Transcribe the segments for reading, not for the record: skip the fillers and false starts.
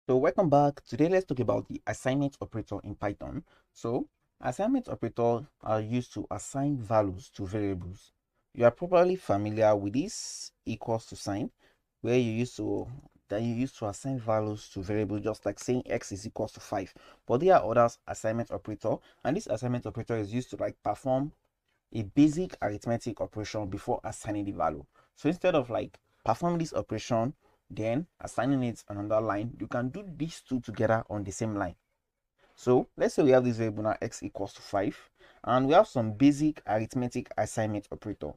So welcome back. Today let's talk about the assignment operator in Python. So assignment operator are used to assign values to variables. You are probably familiar with this equals to sign, where you used to assign values to variables, just like saying x is equals to 5. But there are others assignment operator, and this assignment operator is used to like perform a basic arithmetic operation before assigning the value. So instead of like performing this operation, then assigning it another line, you can do these two together on the same line. So let's say we have this variable now x equals to 5, and we have some basic arithmetic assignment operator.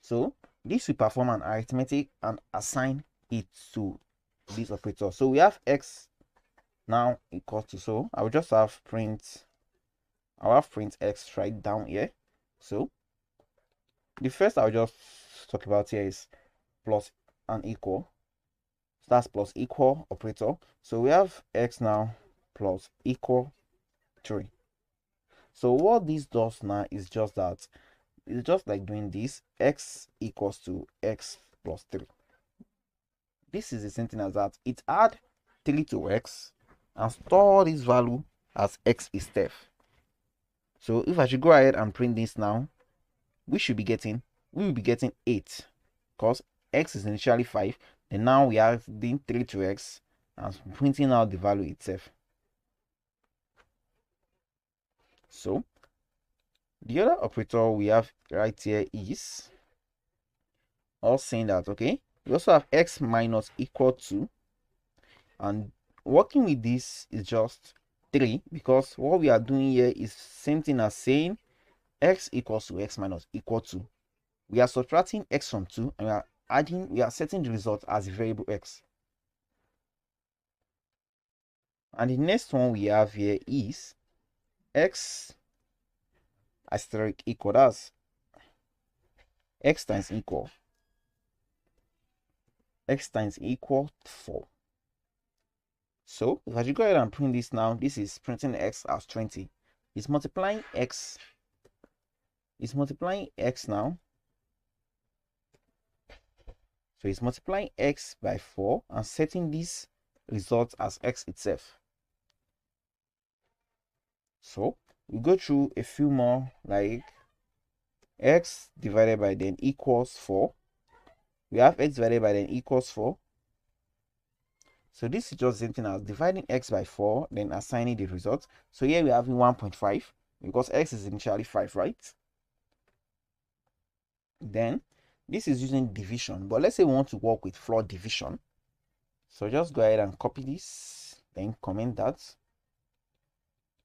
So this will perform an arithmetic and assign it to this operator. So we have x now equals to, so I will just have print, I'll have print x right down here. So the first I'll just talk about here is plus and equal. So that's plus equal operator. So we have x now plus equal 3. So what this does now is just that it's just like doing this, x equals to x plus 3. This is the same thing as that. It add 3 to x and store this value as x is def. So if I should go ahead and print this now, we will be getting 8, because x is initially 5. Then now we are doing 3 to x and printing out the value itself. So the other operator we have right here is all saying that, okay, we also have x minus equal to, and working with this is just 3, because what we are doing here is same thing as saying x equals to x minus equal to. We are subtracting x from 2 and we are setting the result as a variable x. And the next one we have here is x asterisk equal, that's x times equal 4. So if I should go ahead and print this now, this is printing x as 20. It's multiplying x now. So it's multiplying x by 4 and setting this result as x itself. So we go through a few more, like x divided by then equals 4. We have x divided by then equals 4. So this is just the same thing as dividing x by 4, then assigning the result. So here we have 1.5 because x is initially 5, right? Then this is using division, but let's say we want to work with floor division. So just go ahead and copy this, then comment that.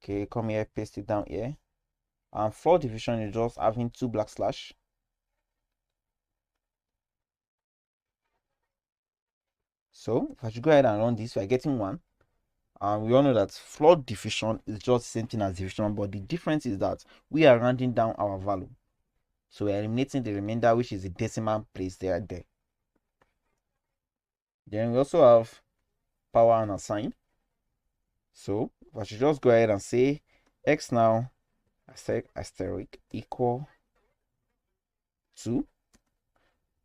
Okay, come here, paste it down here. And floor division is just having 2 black slash. So if I should go ahead and run this, we are getting 1. And we all know that floor division is just the same thing as division, but the difference is that we are rounding down our value. So we are eliminating the remainder, which is the decimal place there. Then we also have power and assign. So I should just go ahead and say x now asterisk equal to.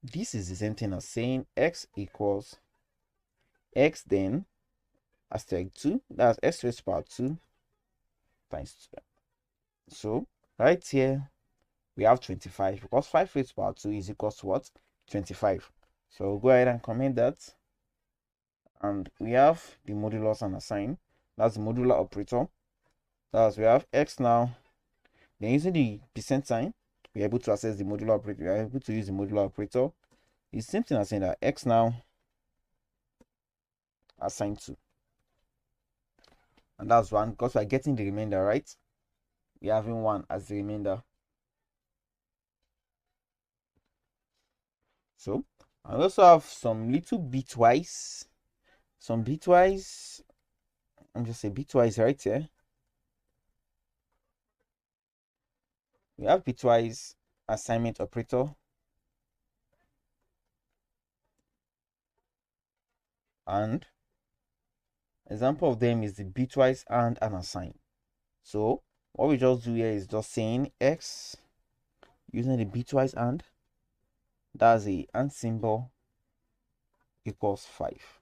This is the same thing as saying x equals x then asterisk 2. That's x raised to power 2 times 2. So right here we have 25, because 5 raised to power 2 is equal to what? 25. So go ahead and comment that. And we have the modulus and assign. That's the modular operator. That's we have x now. Then using the percent sign, we're able to access the modular operator. We are able to use the modular operator. It's the same thing as saying that x now assigned to. And that's 1, because we're getting the remainder, right? We're having 1 as the remainder. So I also have some little bitwise. I'm just a bitwise right here. We have bitwise assignment operator. And example of them is the bitwise and an assign. So what we just do here is just saying x using the bitwise and, that's the and symbol, equals 5.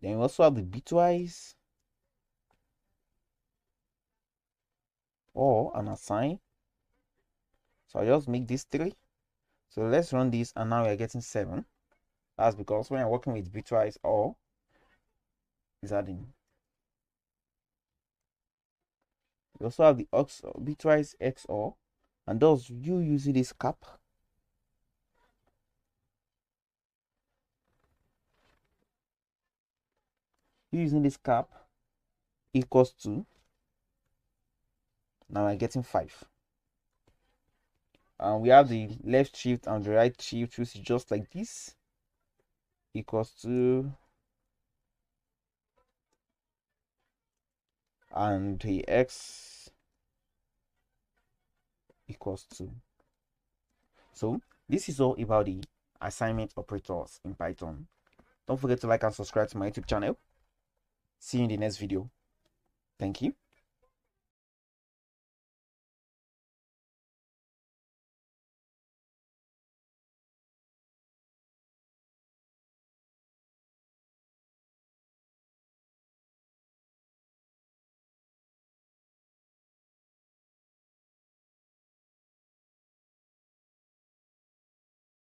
Then we also have the bitwise or an assign. So I'll just make this 3. So let's run this, and now we are getting 7. That's because when I'm working with bitwise or is adding. We also have the bitwise XOR, and those you using this cap. Using this cap equals to, now I'm getting 5. And we have the left shift and the right shift, which is just like this, equals to, and the X equals to. So this is all about the assignment operators in Python. Don't forget to like and subscribe to my YouTube channel. See you in the next video. Thank you.